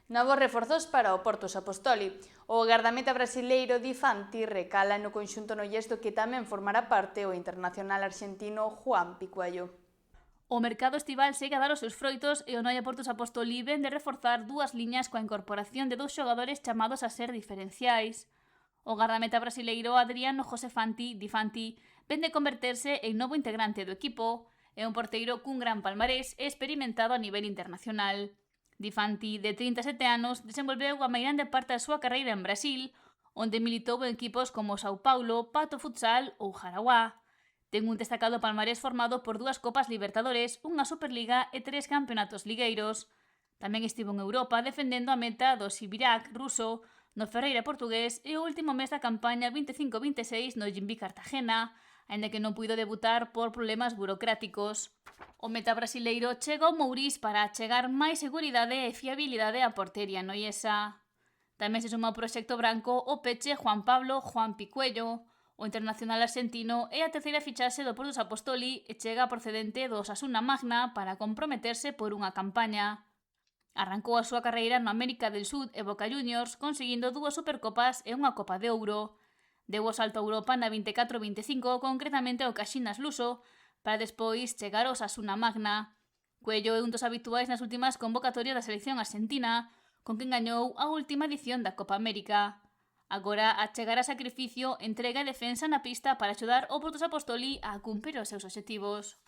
Novos reforzos para o Porto Apostoli. O gardameta brasileiro Di Fanti recala no conxunto nollés do que tamén formará parte o internacional arxentino Juan Picuello. O mercado estival segue a dar os seus froitos e o Noia Porto Apostoli ven de reforzar dúas liñas coa incorporación de dous xogadores chamados a ser diferenciais. O gardameta brasileiro Adriano José Di Fanti ven de converterse en novo integrante do equipo e un porteiro cun gran palmarés e experimentado a nivel internacional. Di Fanti, de 37 anos, desenvolveu a meirande parte da súa carreira en Brasil, onde militou en equipos como Sao Paulo, Pato Futsal ou Jaraguá. Ten un destacado palmarés formado por 2 Copas Libertadores, unha Superliga e 3 campeonatos ligueiros. Tamén estivo en Europa defendendo a meta do Sibirac ruso, no Ferreira portugués e o último mes da campaña 25-26 no Jimbi Cartagena, aínda que non puido debutar por problemas burocráticos. O meta brasileiro chega ao Mourís para achegar máis seguridade e fiabilidade á portería noiesa. Tamén se suma ao proxecto branco o peche Juan Pablo Juan Picuello. O internacional argentino é a terceira fichaxe do Porto Apostoli e chega procedente do Osasuna Magna para comprometerse por unha campaña. Arrancou a súa carreira no América del Sud e Boca Juniors, conseguindo 2 Supercopas e unha Copa de Ouro. Deu o salto a Europa na 24-25, concretamente ao Caxinas luso, para despois chegar ao Osasuna Magna. Cuello é un dos habituais nas últimas convocatorias da selección argentina, con quen gañou a última edición da Copa América. Agora, a chegar a sacrificio, entrega e defensa na pista para axudar o Porto Apostoli a cumprir os seus obxectivos.